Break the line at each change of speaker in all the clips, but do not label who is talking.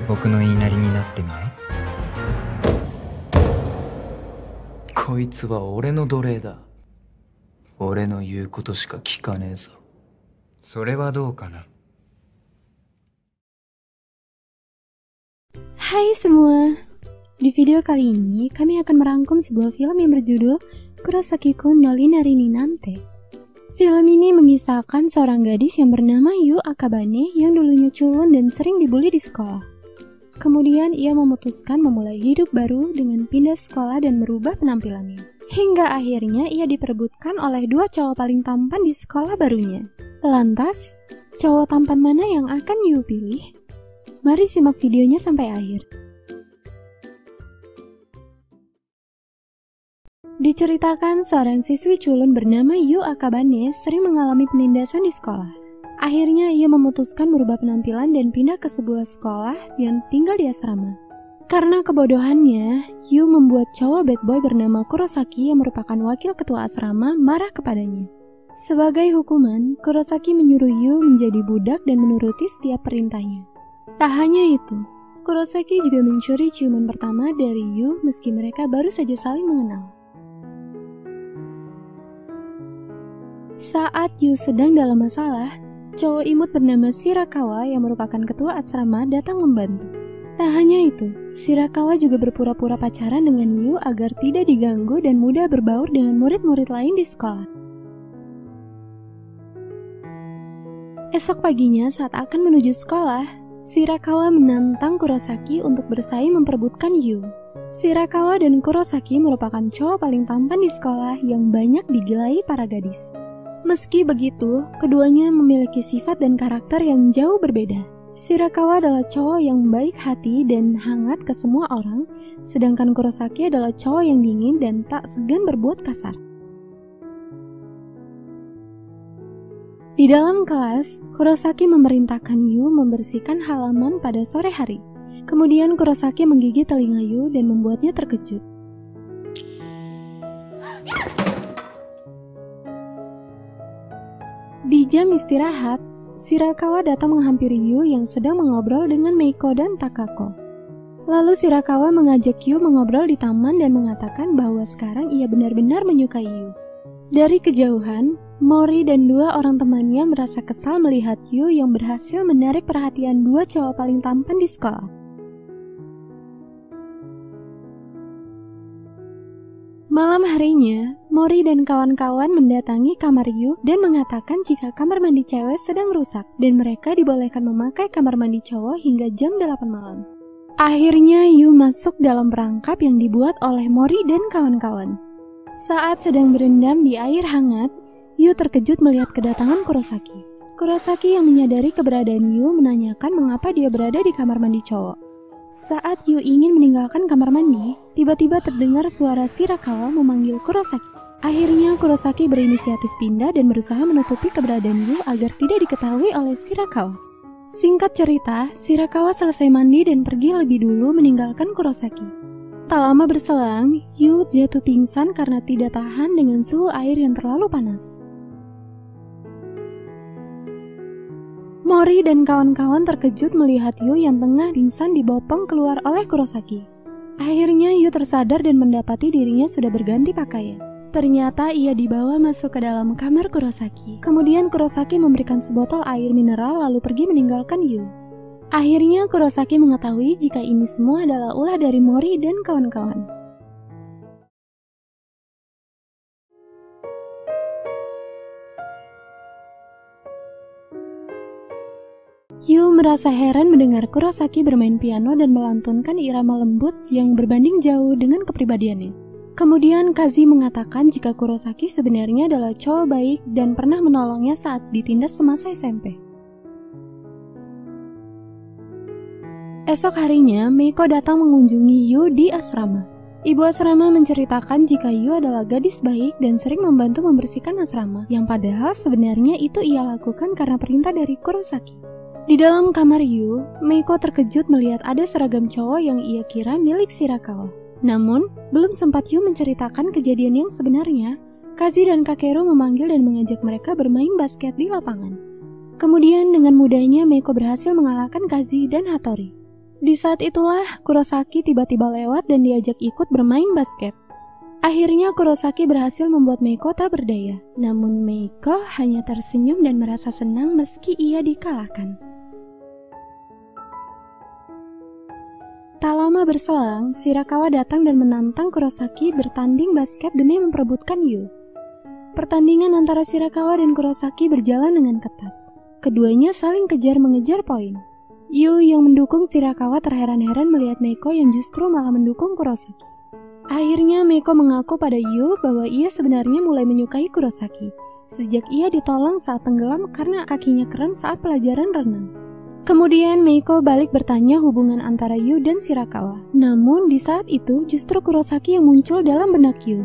僕の言いなりになってみない？
こいつは俺の奴隷だ。俺の言うことしか聞かねえぞ。
それはどうかな。
Hai semua, di video kali ini kami akan merangkum sebuah film yang berjudul Kurosaki-kun no Inari ni Nante. Film ini mengisahkan seorang gadis yang bernama Yu Akabane yang dulunya culun dan sering dibully di sekolah. Kemudian ia memutuskan memulai hidup baru dengan pindah sekolah dan merubah penampilannya. Hingga akhirnya ia diperebutkan oleh dua cowok paling tampan di sekolah barunya. Lantas, cowok tampan mana yang akan Yu pilih? Mari simak videonya sampai akhir. Diceritakan seorang siswi culun bernama Yu Akabane sering mengalami penindasan di sekolah. Akhirnya ia memutuskan merubah penampilan dan pindah ke sebuah sekolah yang tinggal di asrama. Karena kebodohannya, Yu membuat cowok bad boy bernama Kurosaki yang merupakan wakil ketua asrama marah kepadanya. Sebagai hukuman, Kurosaki menyuruh Yu menjadi budak dan menuruti setiap perintahnya. Tak hanya itu, Kurosaki juga mencuri ciuman pertama dari Yu meski mereka baru saja saling mengenal. Saat Yu sedang dalam masalah, cowok imut bernama Shirakawa yang merupakan ketua asrama datang membantu. Tak hanya itu, Shirakawa juga berpura-pura pacaran dengan Yu agar tidak diganggu dan mudah berbaur dengan murid-murid lain di sekolah. Esok paginya saat akan menuju sekolah, Shirakawa menantang Kurosaki untuk bersaing memperebutkan Yu. Shirakawa dan Kurosaki merupakan cowok paling tampan di sekolah yang banyak digilai para gadis. Meski begitu, keduanya memiliki sifat dan karakter yang jauh berbeda. Shirakawa adalah cowok yang baik hati dan hangat ke semua orang, sedangkan Kurosaki adalah cowok yang dingin dan tak segan berbuat kasar. Di dalam kelas, Kurosaki memerintahkan Yu membersihkan halaman pada sore hari. Kemudian Kurosaki menggigit telinga Yu dan membuatnya terkejut. Di jam istirahat, Shirakawa datang menghampiri Yu yang sedang mengobrol dengan Meiko dan Takako. Lalu Shirakawa mengajak Yu mengobrol di taman dan mengatakan bahwa sekarang ia benar-benar menyukai Yu. Dari kejauhan, Mori dan dua orang temannya merasa kesal melihat Yu yang berhasil menarik perhatian dua cowok paling tampan di sekolah. Malam harinya, Mori dan kawan-kawan mendatangi kamar Yu dan mengatakan jika kamar mandi cewek sedang rusak dan mereka dibolehkan memakai kamar mandi cowok hingga jam 8 malam. Akhirnya Yu masuk dalam perangkap yang dibuat oleh Mori dan kawan-kawan. Saat sedang berendam di air hangat, Yu terkejut melihat kedatangan Kurosaki. Kurosaki yang menyadari keberadaan Yu menanyakan mengapa dia berada di kamar mandi cowok. Saat Yu ingin meninggalkan kamar mandi, tiba-tiba terdengar suara Shirakawa memanggil Kurosaki. Akhirnya Kurosaki berinisiatif pindah dan berusaha menutupi keberadaan Yu agar tidak diketahui oleh Shirakawa. Singkat cerita, Shirakawa selesai mandi dan pergi lebih dulu meninggalkan Kurosaki. Tak lama berselang, Yu jatuh pingsan karena tidak tahan dengan suhu air yang terlalu panas. Mori dan kawan-kawan terkejut melihat Yu yang tengah pingsan dibopong keluar oleh Kurosaki. Akhirnya Yu tersadar dan mendapati dirinya sudah berganti pakaian. Ternyata ia dibawa masuk ke dalam kamar Kurosaki. Kemudian Kurosaki memberikan sebotol air mineral lalu pergi meninggalkan Yu. Akhirnya Kurosaki mengetahui jika ini semua adalah ulah dari Mori dan kawan-kawan. Yu merasa heran mendengar Kurosaki bermain piano dan melantunkan irama lembut yang berbanding jauh dengan kepribadiannya. Kemudian Kazi mengatakan jika Kurosaki sebenarnya adalah cowok baik dan pernah menolongnya saat ditindas semasa SMP. Esok harinya, Meiko datang mengunjungi Yu di asrama. Ibu asrama menceritakan jika Yu adalah gadis baik dan sering membantu membersihkan asrama, yang padahal sebenarnya itu ia lakukan karena perintah dari Kurosaki. Di dalam kamar Yu, Meiko terkejut melihat ada seragam cowok yang ia kira milik Shirakawa. Namun, belum sempat Yu menceritakan kejadian yang sebenarnya, Kazi dan Kakeru memanggil dan mengajak mereka bermain basket di lapangan. Kemudian dengan mudahnya Meiko berhasil mengalahkan Kazi dan Hattori. Di saat itulah Kurosaki tiba-tiba lewat dan diajak ikut bermain basket. Akhirnya Kurosaki berhasil membuat Meiko tak berdaya. Namun Meiko hanya tersenyum dan merasa senang meski ia dikalahkan. Tak lama berselang, Shirakawa datang dan menantang Kurosaki bertanding basket demi memperebutkan Yu. Pertandingan antara Shirakawa dan Kurosaki berjalan dengan ketat. Keduanya saling kejar-mengejar poin. Yu yang mendukung Shirakawa terheran-heran melihat Meiko yang justru malah mendukung Kurosaki. Akhirnya Meiko mengaku pada Yu bahwa ia sebenarnya mulai menyukai Kurosaki sejak ia ditolong saat tenggelam karena kakinya kram saat pelajaran renang. Kemudian Meiko balik bertanya hubungan antara Yu dan Shirakawa. Namun di saat itu justru Kurosaki yang muncul dalam benak Yu.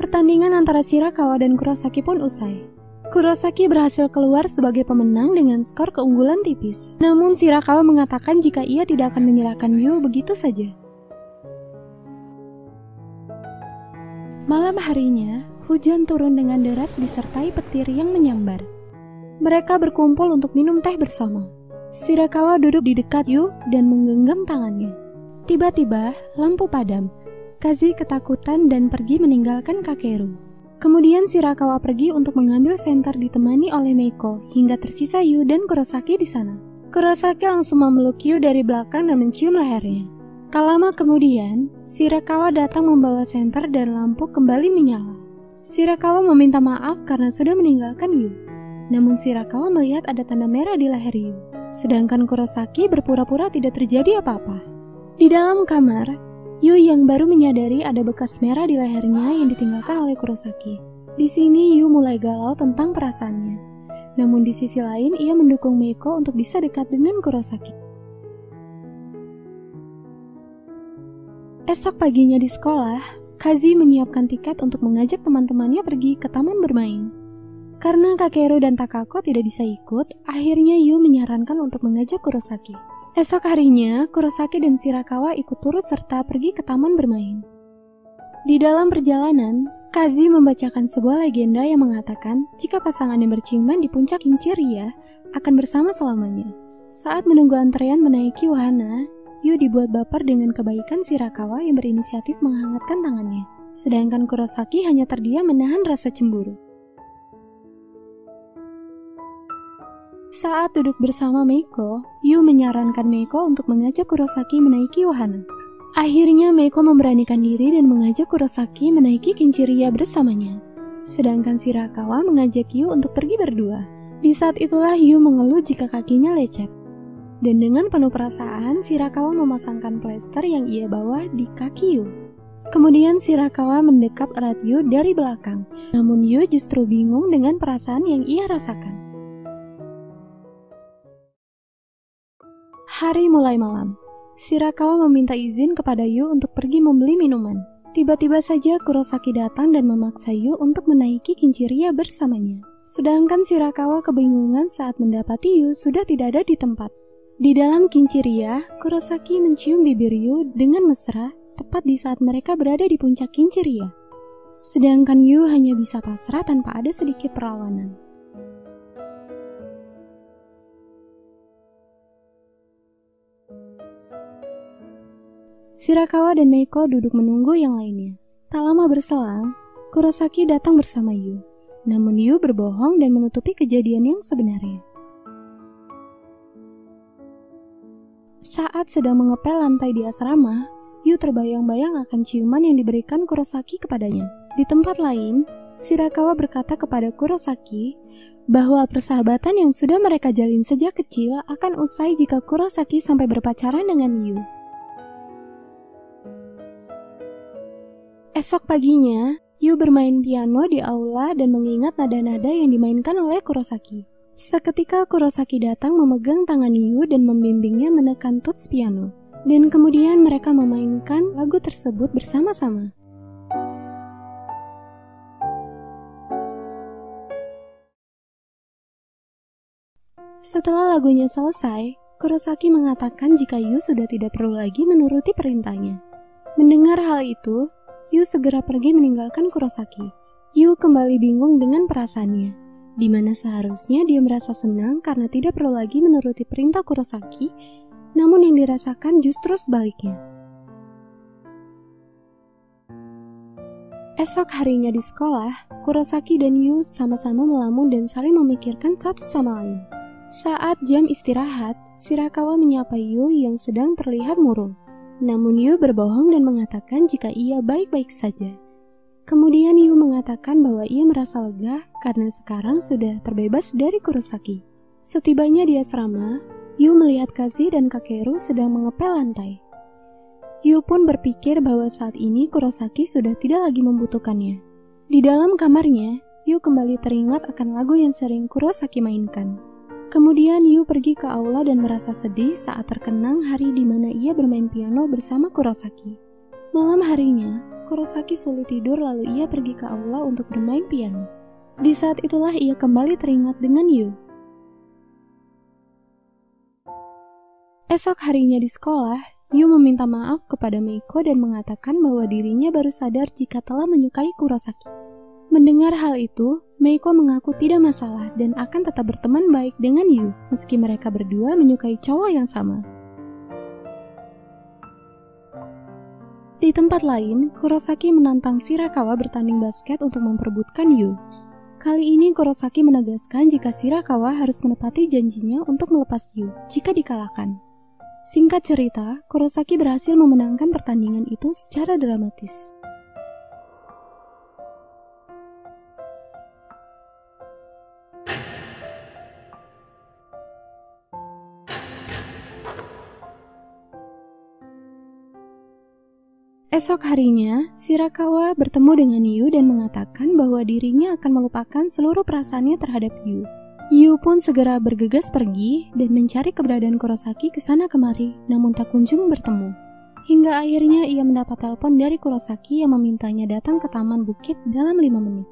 Pertandingan antara Shirakawa dan Kurosaki pun usai. Kurosaki berhasil keluar sebagai pemenang dengan skor keunggulan tipis. Namun Shirakawa mengatakan jika ia tidak akan menyerahkan Yu begitu saja. Malam harinya, hujan turun dengan deras disertai petir yang menyambar. Mereka berkumpul untuk minum teh bersama. Shirakawa duduk di dekat Yu dan menggenggam tangannya. Tiba-tiba, lampu padam. Kazi ketakutan dan pergi meninggalkan Kakeru. Kemudian Shirakawa pergi untuk mengambil senter ditemani oleh Meiko hingga tersisa Yu dan Kurosaki di sana. Kurosaki langsung memeluk Yu dari belakang dan mencium lehernya. Tak lama kemudian, Shirakawa datang membawa senter dan lampu kembali menyala. Shirakawa meminta maaf karena sudah meninggalkan Yu. Namun Shirakawa melihat ada tanda merah di leher Yu. Sedangkan Kurosaki berpura-pura tidak terjadi apa-apa. Di dalam kamar, Yu yang baru menyadari ada bekas merah di lehernya yang ditinggalkan oleh Kurosaki. Di sini Yu mulai galau tentang perasaannya. Namun di sisi lain ia mendukung Meiko untuk bisa dekat dengan Kurosaki. Esok paginya di sekolah, Kazi menyiapkan tiket untuk mengajak teman-temannya pergi ke taman bermain. Karena Kakeru dan Takako tidak bisa ikut, akhirnya Yu menyarankan untuk mengajak Kurosaki. Esok harinya, Kurosaki dan Shirakawa ikut turut serta pergi ke taman bermain. Di dalam perjalanan, Kazi membacakan sebuah legenda yang mengatakan jika pasangan yang berciuman di puncak Kinchiria akan bersama selamanya. Saat menunggu antrean menaiki wahana, Yu dibuat baper dengan kebaikan Shirakawa yang berinisiatif menghangatkan tangannya. Sedangkan Kurosaki hanya terdiam menahan rasa cemburu. Saat duduk bersama Meiko, Yu menyarankan Meiko untuk mengajak Kurosaki menaiki wahana. Akhirnya Meiko memberanikan diri dan mengajak Kurosaki menaiki Kinchiria bersamanya. Sedangkan Shirakawa mengajak Yu untuk pergi berdua. Di saat itulah Yu mengeluh jika kakinya lecet. Dan dengan penuh perasaan, Shirakawa memasangkan plester yang ia bawa di kaki Yu. Kemudian Shirakawa mendekap erat Yu dari belakang. Namun Yu justru bingung dengan perasaan yang ia rasakan. Hari mulai malam. Shirakawa meminta izin kepada Yu untuk pergi membeli minuman. Tiba-tiba saja Kurosaki datang dan memaksa Yu untuk menaiki Kinchiria bersamanya. Sedangkan Shirakawa kebingungan saat mendapati Yu sudah tidak ada di tempat. Di dalam Kinchiria, Kurosaki mencium bibir Yu dengan mesra tepat di saat mereka berada di puncak Kinchiria. Sedangkan Yu hanya bisa pasrah tanpa ada sedikit perlawanan. Shirakawa dan Meiko duduk menunggu yang lainnya. Tak lama berselang, Kurosaki datang bersama Yu. Namun Yu berbohong dan menutupi kejadian yang sebenarnya. Saat sedang mengepel lantai di asrama, Yu terbayang-bayang akan ciuman yang diberikan Kurosaki kepadanya. Di tempat lain, Shirakawa berkata kepada Kurosaki bahwa persahabatan yang sudah mereka jalin sejak kecil akan usai jika Kurosaki sampai berpacaran dengan Yu. Esok paginya, Yu bermain piano di aula dan mengingat nada-nada yang dimainkan oleh Kurosaki. Seketika Kurosaki datang memegang tangan Yu dan membimbingnya menekan tuts piano. Dan kemudian mereka memainkan lagu tersebut bersama-sama. Setelah lagunya selesai, Kurosaki mengatakan jika Yu sudah tidak perlu lagi menuruti perintahnya. Mendengar hal itu, Yu segera pergi meninggalkan Kurosaki. Yu kembali bingung dengan perasaannya, di mana seharusnya dia merasa senang karena tidak perlu lagi menuruti perintah Kurosaki, namun yang dirasakan justru sebaliknya. Esok harinya di sekolah, Kurosaki dan Yu sama-sama melamun dan saling memikirkan satu sama lain. Saat jam istirahat, Shirakawa menyapa Yu yang sedang terlihat murung. Namun Yu berbohong dan mengatakan jika ia baik-baik saja. Kemudian Yu mengatakan bahwa ia merasa lega karena sekarang sudah terbebas dari Kurosaki. Setibanya di asrama, Yu melihat Kazi dan Kakeru sedang mengepel lantai. Yu pun berpikir bahwa saat ini Kurosaki sudah tidak lagi membutuhkannya. Di dalam kamarnya, Yu kembali teringat akan lagu yang sering Kurosaki mainkan. Kemudian Yu pergi ke aula dan merasa sedih saat terkenang hari di mana ia bermain piano bersama Kurosaki. Malam harinya, Kurosaki sulit tidur lalu ia pergi ke aula untuk bermain piano. Di saat itulah ia kembali teringat dengan Yu. Esok harinya di sekolah, Yu meminta maaf kepada Meiko dan mengatakan bahwa dirinya baru sadar jika telah menyukai Kurosaki. Mendengar hal itu, Meiko mengaku tidak masalah dan akan tetap berteman baik dengan Yu, meski mereka berdua menyukai cowok yang sama. Di tempat lain, Kurosaki menantang Shirakawa bertanding basket untuk memperebutkan Yu. Kali ini Kurosaki menegaskan jika Shirakawa harus menepati janjinya untuk melepas Yu jika dikalahkan. Singkat cerita, Kurosaki berhasil memenangkan pertandingan itu secara dramatis. Esok harinya, Shirakawa bertemu dengan Yu dan mengatakan bahwa dirinya akan melupakan seluruh perasaannya terhadap Yu. Yu pun segera bergegas pergi dan mencari keberadaan Kurosaki ke sana kemari, namun tak kunjung bertemu. Hingga akhirnya ia mendapat telepon dari Kurosaki yang memintanya datang ke taman bukit dalam 5 menit.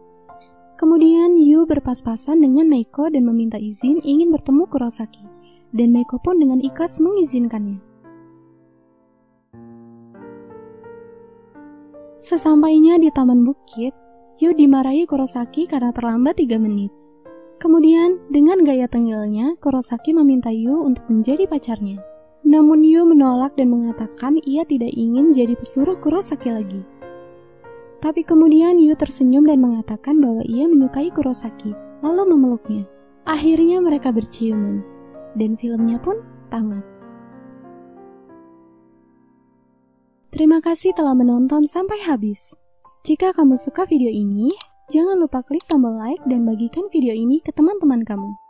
Kemudian Yu berpas-pasan dengan Meiko dan meminta izin ingin bertemu Kurosaki, dan Meiko pun dengan ikhlas mengizinkannya. Sesampainya di taman bukit, Yu dimarahi Kurosaki karena terlambat 3 menit. Kemudian, dengan gaya tengilnya, Kurosaki meminta Yu untuk menjadi pacarnya. Namun Yu menolak dan mengatakan ia tidak ingin jadi pesuruh Kurosaki lagi. Tapi kemudian Yu tersenyum dan mengatakan bahwa ia menyukai Kurosaki, lalu memeluknya. Akhirnya mereka berciuman, dan filmnya pun tamat. Terima kasih telah menonton sampai habis. Jika kamu suka video ini, jangan lupa klik tombol like dan bagikan video ini ke teman-teman kamu.